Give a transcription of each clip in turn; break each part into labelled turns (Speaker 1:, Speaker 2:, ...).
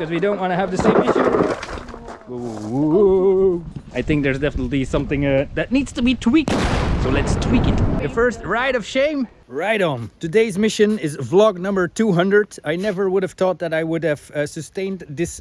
Speaker 1: because we don't want to have the same issue. Whoa. I think there's definitely something that needs to be tweaked. So let's tweak it. The first ride of shame. Right on. Today's mission is vlog number 200. I never would have thought that I would have sustained this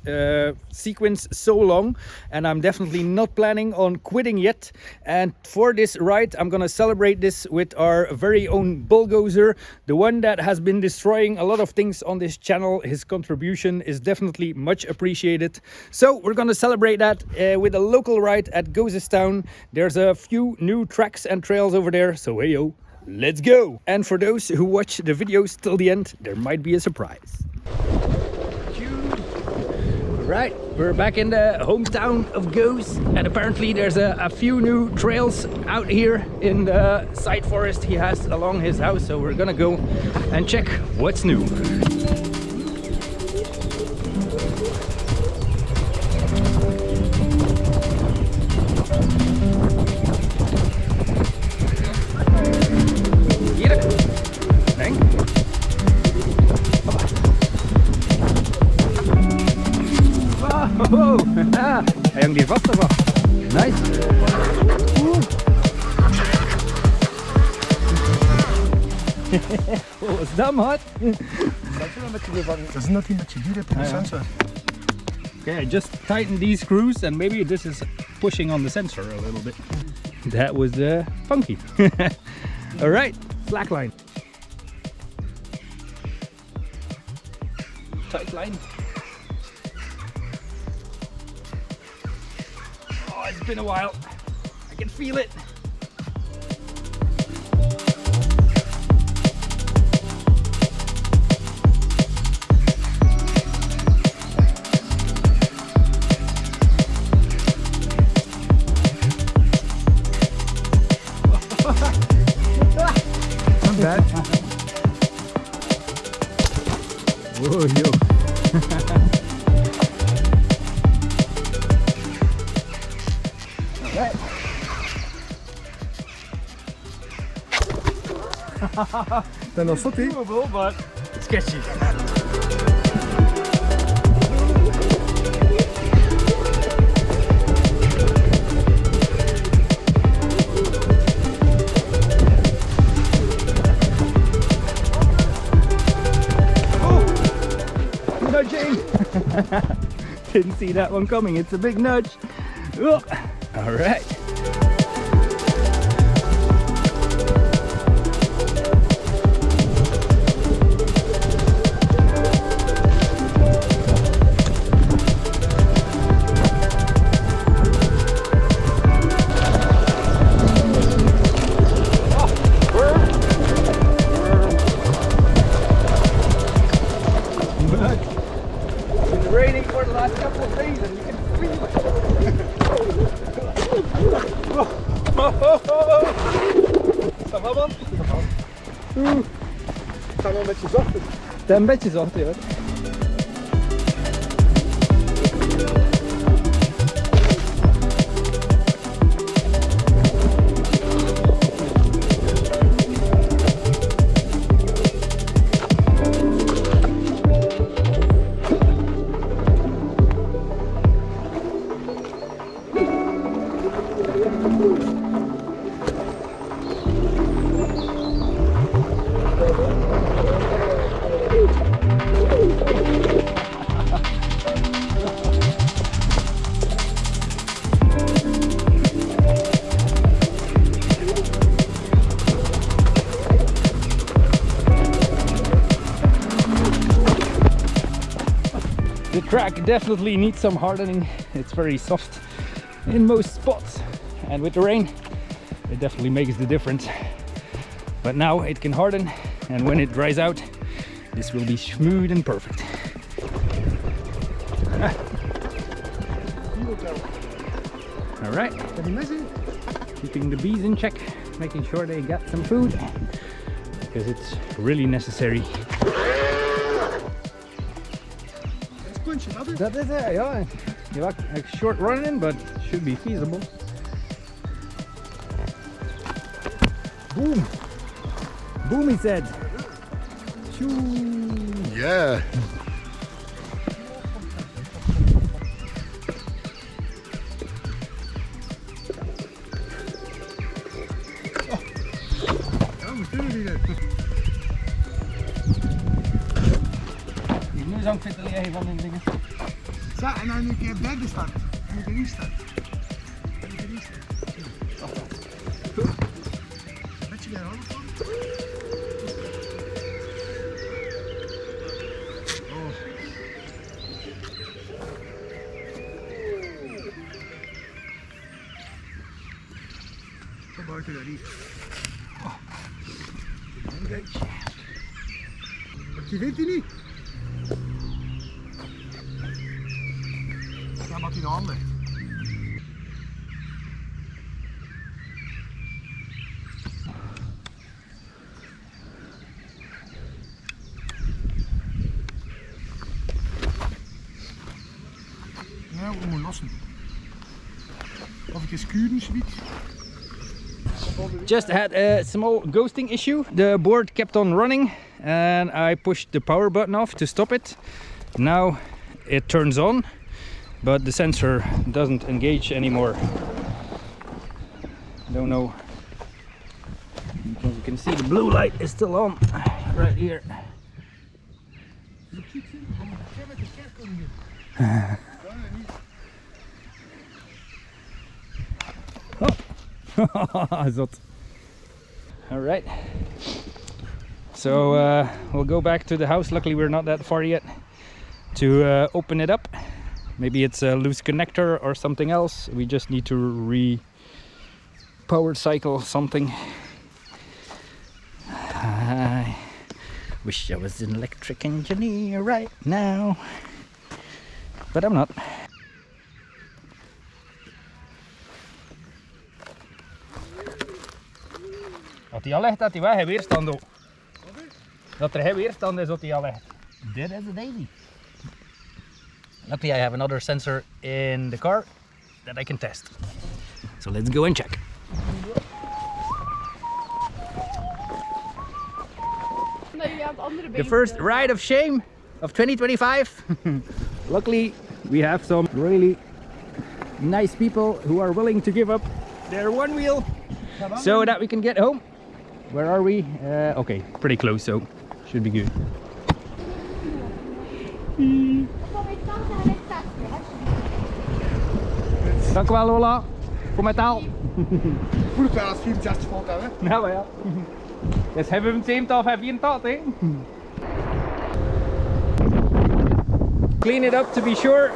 Speaker 1: sequence so long, and I'm definitely not planning on quitting yet. And for this ride, I'm gonna celebrate this with our very own bulldozer, the one that has been destroying a lot of things on this channel. His contribution is definitely much appreciated. So we're gonna celebrate that with a local ride at Goze town. There's a few new tracks and trails over there, so hey yo. Let's go! And for those who watch the videos till the end, there might be a surprise. Right, we're back in the hometown of Goze, and apparently there's a few new trails out here in the side forest he has along his house, so we're gonna go and check what's new. Hij hangt hier vast ervan. Nice. Wat is dat, maat?
Speaker 2: Dat is not die met je bier op de sensor.
Speaker 1: Okay, I just tightened these screws and maybe this is pushing on the sensor a little bit. That was funky. Alright, slackline. Tight line. It's been a while. I can feel it.
Speaker 2: Not bad.
Speaker 1: Whoa, yo.
Speaker 2: Dan nog zat hij.
Speaker 1: Doable, but sketchy. Oh, nudging. Didn't see that one coming. It's a big nudge. Oh. All right.
Speaker 2: Ga maar een beetje zachter.
Speaker 1: Een beetje zachter, hoor. The track definitely needs some hardening. It's very soft in most spots, and with the rain it definitely makes the difference. But now it can harden, and when it dries out this will be smooth and perfect. All right, keeping the bees in check, making sure they got some food because it's really necessary. Dat is it, ja. You like a short running, but should be feasible. Boom! Boom, he said.
Speaker 2: Yeah.
Speaker 1: zang zitten liggen van die dingen.
Speaker 2: Zo, en dan een keer bij de start. En moet erin staan. Wat je daar ook van? Zo buiten daar niet. Die vindt hij niet. Ja, wat hij de hand legt. Ja, we moeten lossen. Of ik eens kuren, zoiets.
Speaker 1: Just had a small ghosting issue. The board kept on running and I pushed the power button off to stop it. Now it turns on, but the sensor doesn't engage anymore. Don't know. You can see the blue light is still on right here. Zot. All right. So we'll go back to the house. Luckily we're not that far yet to open it up. Maybe it's a loose connector or something else. We just need to re-power cycle something. I wish I was an electric engineer right now, but I'm not. Dat hij al legt dat hij wel geen weerstand op. Dat er geen weerstand is dat hij al legt. Dit is a daisy. Luckily I have another sensor in the car that I can test. So let's go and check. The first ride of shame of 2025. Luckily we have some really nice people who are willing to give up their one wheel so that we can get home. Where are we? Okay, pretty close, so should be good. Dank u wel, Lola. Voor mijn taal.
Speaker 2: Voelt wel als 64 volt hebben.
Speaker 1: Ja, maar ja. Dus hebben we een 70 of 84, hè? Clean it up to be sure.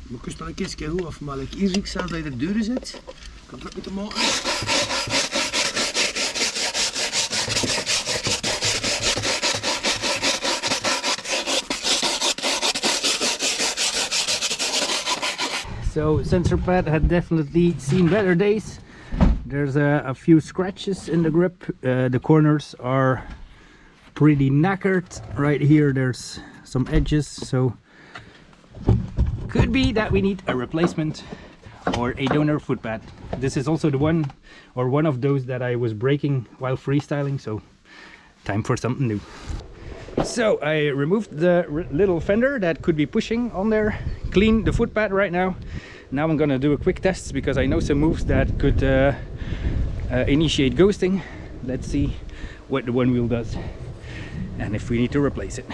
Speaker 2: Maar kun je dan een keer goed afmalen. Hier zie ik zelfs dat je de deuren zet. Kan dat moeten maken?
Speaker 1: So sensor pad had definitely seen better days. There's a few scratches in the grip. The corners are pretty knackered. Right here there's some edges, so could be that we need a replacement or a donor foot pad. This is also the one of those that I was breaking while freestyling, so time for something new. So I removed the little fender that could be pushing on there, clean the foot pad right now. Now I'm gonna do a quick test because I know some moves that could initiate ghosting. Let's see what the one wheel does and if we need to replace it.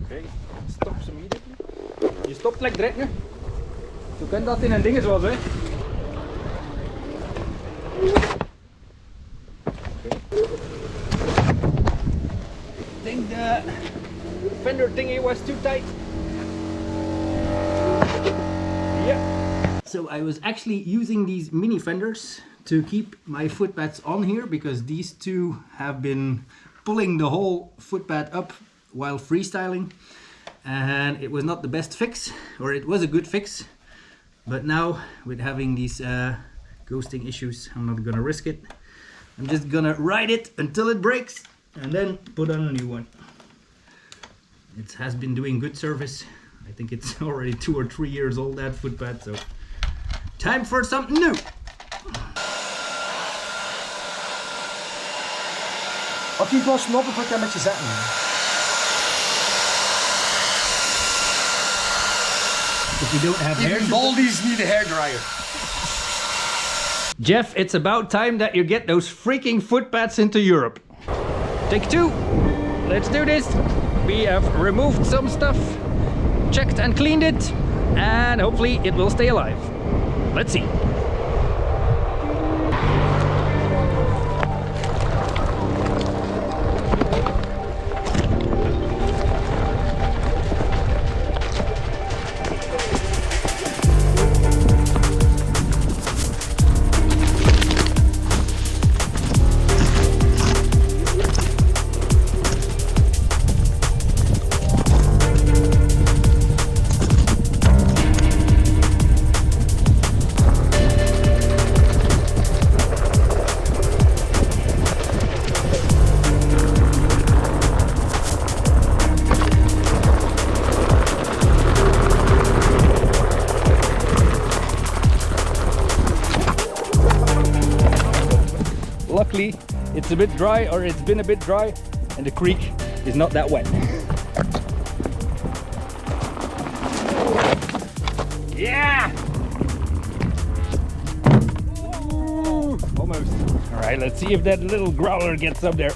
Speaker 1: Okay, stops immediately. Je stopt lekker direct nu. Zo kan dat in een ding zoals hè. I think the fender thingy was too tight. Yeah. So I was actually using these mini fenders to keep my foot pads on here because these two have been pulling the whole foot pad up while freestyling, and it was not the best fix, or it was a good fix, but now with having these ghosting issues, I'm not gonna risk it. I'm just gonna ride it until it breaks and then put on a new one. It has been doing good service. I think it's already 2 or 3 years old, that foot pad, so time for something new.
Speaker 2: Als je het los lopen, wat kan met je zetten?
Speaker 1: If you don't have hair.
Speaker 2: Even Baldi's need a hairdryer.
Speaker 1: Jeff, it's about time that you get those freaking foot pads into Europe. Take 2. let's do this. We have removed some stuff, checked and cleaned it, and hopefully it will stay alive. Let's see. Luckily, it's a bit dry, or it's been a bit dry, and the creek is not that wet. Yeah! Ooh, almost. All right, let's see if that little growler gets up there.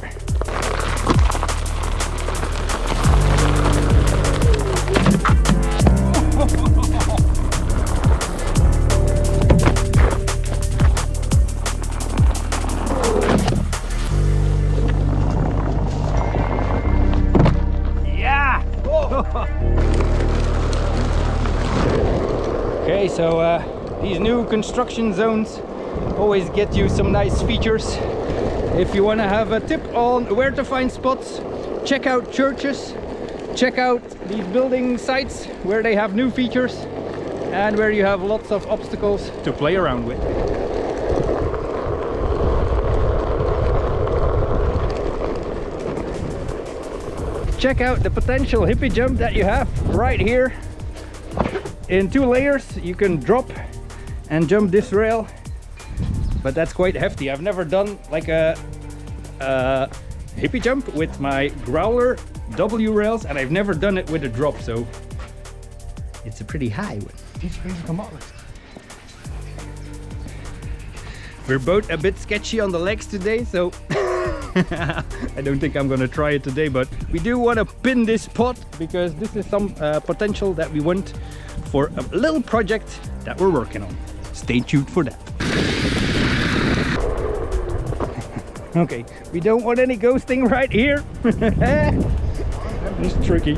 Speaker 1: Okay, so these new construction zones always get you some nice features. If you want to have a tip on where to find spots, check out churches, check out these building sites where they have new features and where you have lots of obstacles to play around with. Check out the potential hippie jump that you have right here. In 2 layers you can drop and jump this rail, but that's quite hefty. I've never done like a hippie jump with my Growler W rails, and I've never done it with a drop, so it's a pretty high one. We're both a bit sketchy on the legs today, so I don't think I'm gonna try it today, but we do want to pin this spot because this is some potential that we want for a little project that we're working on. Stay tuned for that. Okay, we don't want any ghosting right here. It's tricky.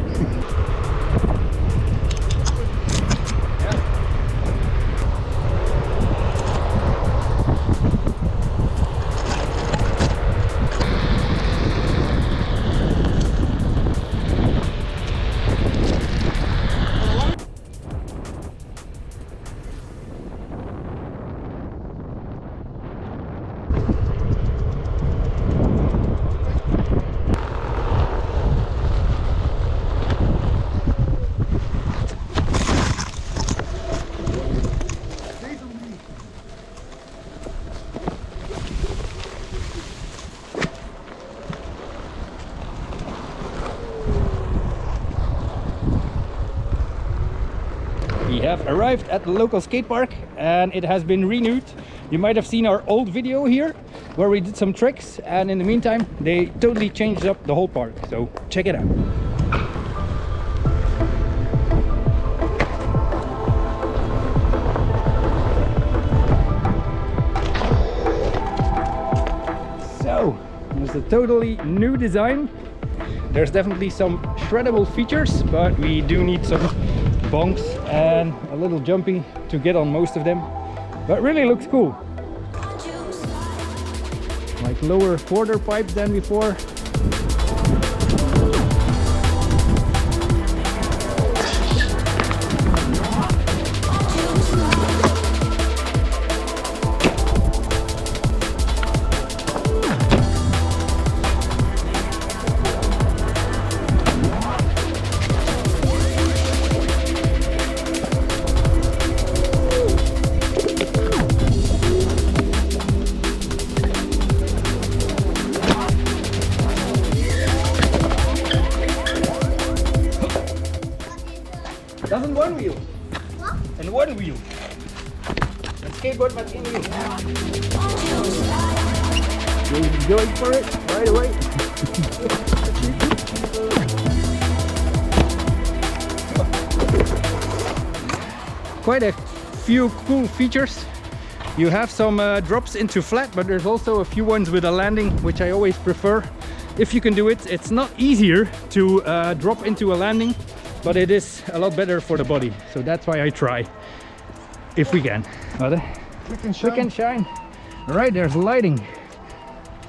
Speaker 1: We have arrived at the local skate park and it has been renewed. You might have seen our old video here where we did some tricks, and in the meantime they totally changed up the whole park, so check it out. So it's a totally new design. There's definitely some shreddable features, but we do need some bonks and a little jumpy to get on most of them, but really looks cool. Like lower quarter pipe than before. That's in one wheel.
Speaker 3: What?
Speaker 1: And one wheel. A skateboard but in wheel. Going for it right away. Quite a few cool features. You have some drops into flat, but there's also a few ones with a landing, which I always prefer. If you can do it, it's not easier to drop into a landing, but it is a lot better for the body. So that's why I try, if we can. Click and shine. All right, there's lighting.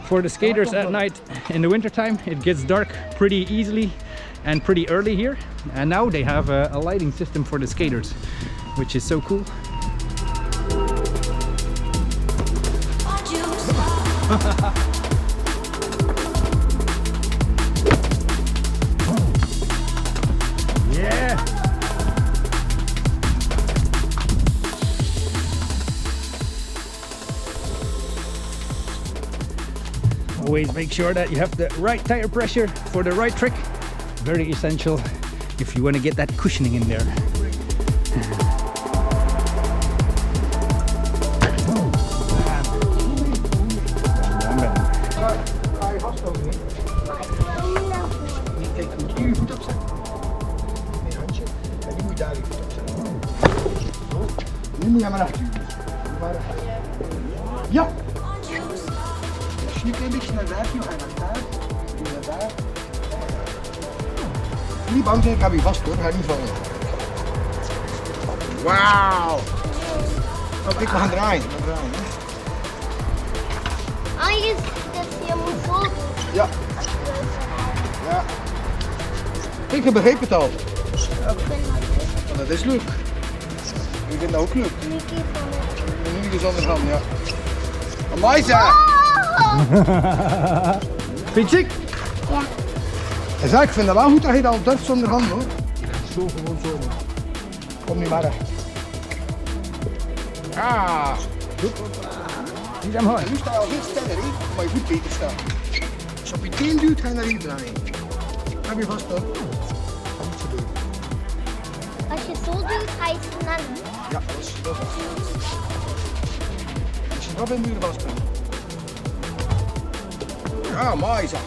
Speaker 1: For the skaters at night in the winter time, it gets dark pretty easily and pretty early here. And now they have a lighting system for the skaters, which is so cool. Yeah! Always make sure that you have the right tire pressure for the right trick. Very essential if you want to get that cushioning in there.
Speaker 2: Nu moet je maar afduwen. Ja! Dus nu een beetje naar daar, nu ga je naar daar. Nu naar daar. Niet bang zijn, ik heb je vast hoor, ga niet vallen. Wauw! Oh, ik ga draaien.
Speaker 3: Je moet zo doen.
Speaker 2: Ja. Ja. Ik begreep het al. Dat is leuk. Ik vind dat ook leuk. En nu is het anders ja. Amai zeg! Vind je?
Speaker 3: Ja.
Speaker 2: En zeg, ik vind het wel goed dat je dat durft zonder handen hoor. Zo gewoon zo. Kom niet maar recht. Ja. Goed.
Speaker 1: Niet aan mooi.
Speaker 2: Nu sta je al veel sneller in, maar je voet beter staan. Als je op je teen duwt, ga je naar hier draaien. Heb je vast hoor.
Speaker 3: Als je zo doet, ga je sneller.
Speaker 2: Ja, dat is. Als je nog bij de muur vast bent. Ja, mooi zeg.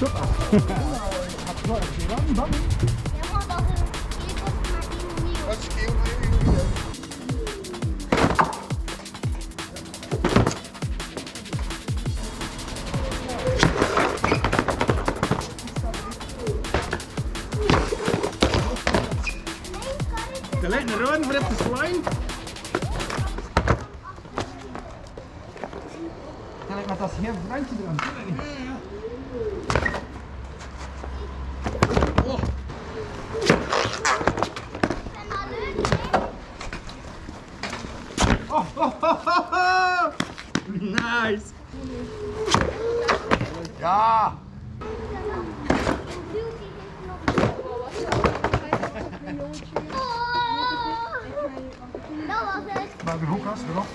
Speaker 3: Ja, maar dat is een keer maar nieuw.
Speaker 2: Dat is heel
Speaker 1: De lijkt een run voor op de slime. Kijk met dat heel brandje eraan. Oh. Oh. Nice.
Speaker 2: Ja.
Speaker 3: Dat was het.
Speaker 2: Maar de hoek was erop.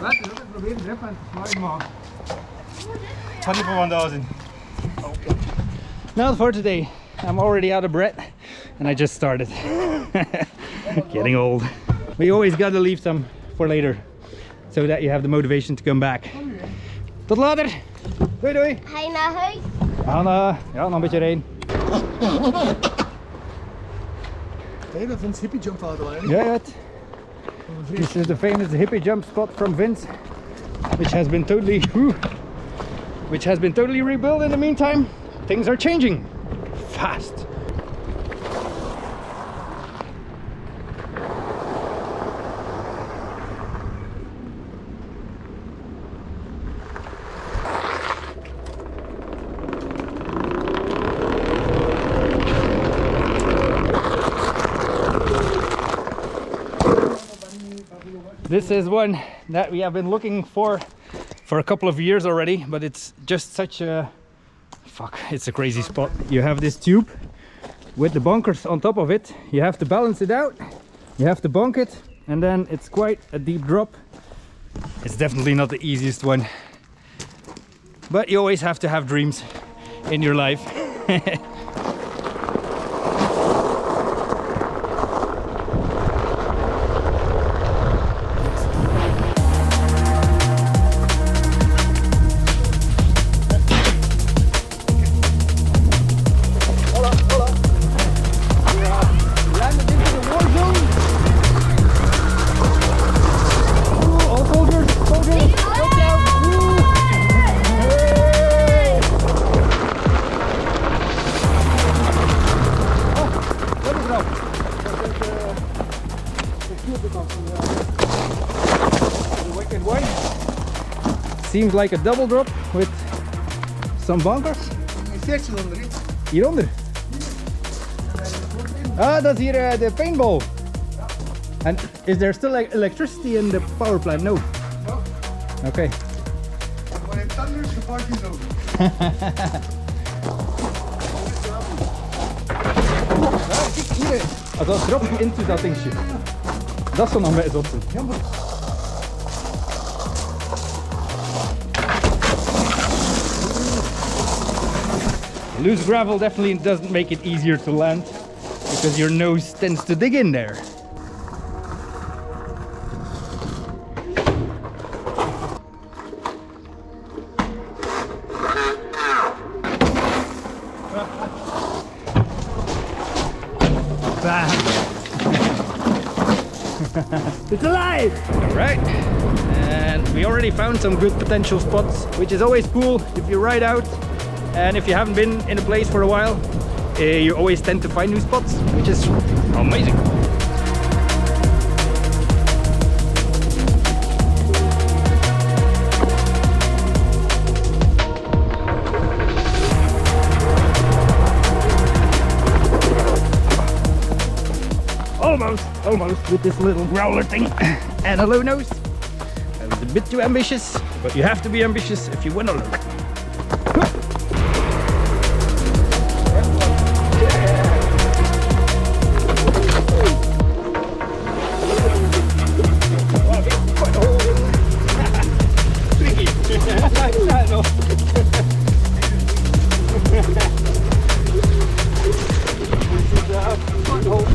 Speaker 1: Laten we ook proberen de rep aan te slime maken.
Speaker 2: 24,000.
Speaker 1: Now for today, I'm already out of breath and I just started. Getting old. But you always gotta leave some for later so that you have the motivation to come back. Tot later! Doei doei!
Speaker 3: Ga je naar huis?
Speaker 1: Anna, ja, nog een beetje heen.
Speaker 2: Hey, dat vindt hippie jump out line.
Speaker 1: Yeah, this is the famous hippie jump spot from Vince, which has been totally rebuilt in the meantime. Things are changing fast. This is one that we have been looking for a couple of years already, but it's just such a it's a crazy spot. You have this tube with the bunkers on top of it. You have to balance it out, you have to bunk it, and then it's quite a deep drop. It's definitely not the easiest one, but you always have to have dreams in your life. seems like a double drop with some bunkers. Hieronder. Ah, dat is hier de paintball. And is there still like electricity in the power plant? No. Okay.
Speaker 2: When it thunders, the party's over.
Speaker 1: Hier, als dat drop je into dat dingetje. Dat zou nog bij zot zijn. Loose gravel definitely doesn't make it easier to land because your nose tends to dig in there. It's alive! Alright, and we already found some good potential spots, which is always cool if you ride out. And if you haven't been in a place for a while, you always tend to find new spots, which is amazing. Almost with this little growler thing and a low nose. I was a bit too ambitious, but you have to be ambitious if you want to learn.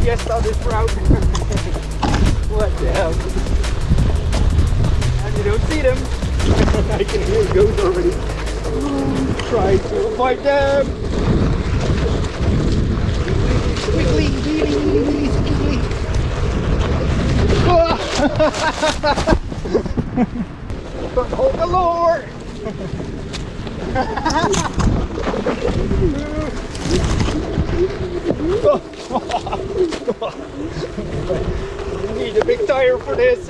Speaker 1: Fiesta this route. What the hell? And you don't see them. I can hear Goze already. Try to avoid them. Quickly, really quickly. Don't hold the lure. You need a big tire for this.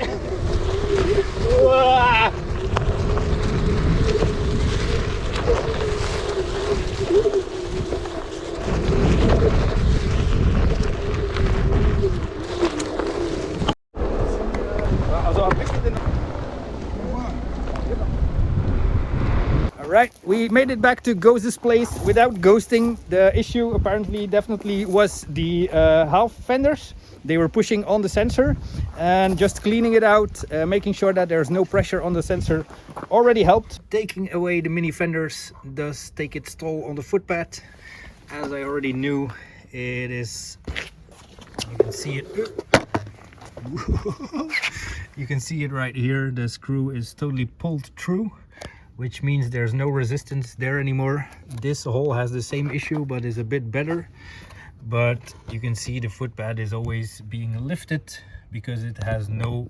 Speaker 1: Alright, we made it back to Goze's place without ghosting. The issue apparently definitely was the half fenders. They were pushing on the sensor, and just cleaning it out, making sure that there's no pressure on the sensor already helped. Taking away the mini fenders does take its toll on the footpad. As I already knew, it is, you can see it. You can see it right here. The screw is totally pulled through, which means there's no resistance there anymore. This hole has the same issue, but is a bit better. But you can see the footpad is always being lifted because it has no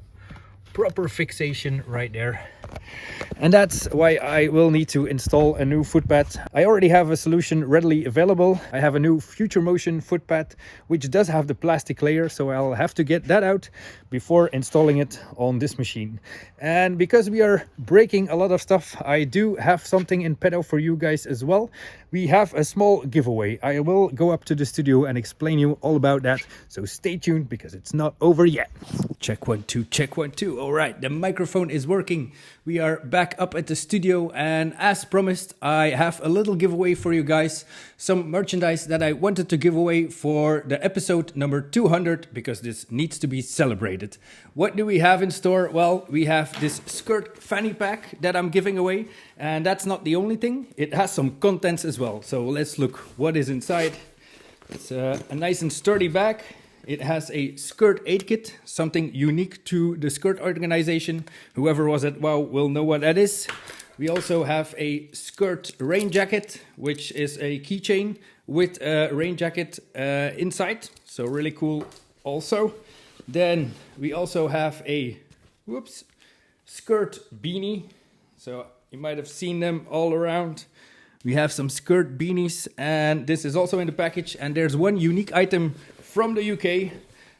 Speaker 1: proper fixation right there. And that's why I will need to install a new footpad. I already have a solution readily available. I have a new Future Motion footpad, which does have the plastic layer, so I'll have to get that out before installing it on this machine. And because we are breaking a lot of stuff, I do have something in petto for you guys as well. We have a small giveaway. I will go up to the studio and explain you all about that, so stay tuned because it's not over yet. Check 1 2, check 1 2. All right, the microphone is working. We are back up at the studio, and as promised, I have a little giveaway for you guys. Some merchandise that I wanted to give away for the episode number 200, because this needs to be celebrated. What do we have in store? Well, we have this Skrrrt fanny pack that I'm giving away, and that's not the only thing. It has some contents as well. So let's look what is inside. It's a nice and sturdy bag. It has a Skrrrt aid kit, something unique to the Skrrrt organization. Whoever was at WOW will know what that is. We also have a Skrrrt rain jacket, which is a keychain with a rain jacket inside. So really cool also. Then we also have a Skrrrt beanie. So you might have seen them all around. We have some Skrrrt beanies, and this is also in the package. And there's one unique item from the UK.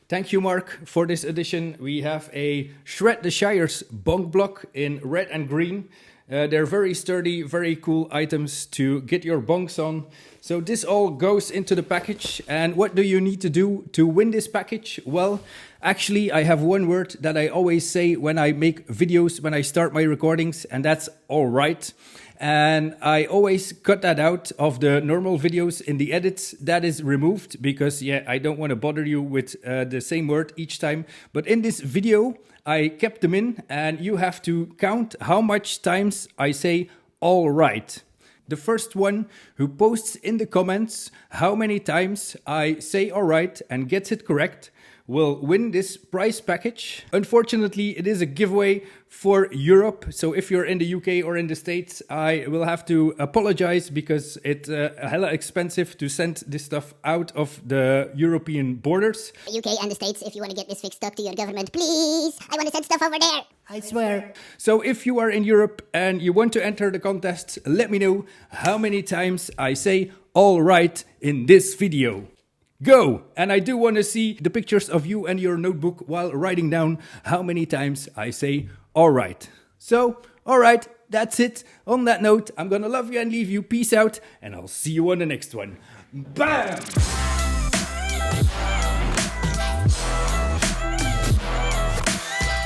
Speaker 1: Thank you, Mark, for this edition. We have a Shred the Shire's bunk block in red and green. They're very sturdy, very cool items to get your bonks on. So this all goes into the package. And what do you need to do to win this package? Well, actually, I have one word that I always say when I make videos, when I start my recordings, and that's all right. And I always cut that out of the normal videos in the edits. That is removed because, yeah, I don't want to bother you with the same word each time. But in this video, I kept them in, and you have to count how much times I say all right. The first one who posts in the comments how many times I say all right and gets it correct will win this prize package. Unfortunately, it is a giveaway for Europe. So if you're in the UK or in the States, I will have to apologize because it's hella expensive to send this stuff out of the European borders.
Speaker 4: The UK and the States, if you want to get this fixed up to your government, please. I want to send stuff over there. I swear.
Speaker 1: So if you are in Europe and you want to enter the contest, let me know how many times I say all right in this video. Go! And I do want to see the pictures of you and your notebook while writing down how many times I say all right. So, all right, that's it. On that note, I'm gonna love you and leave you. Peace out, and I'll see you on the next one. Bam!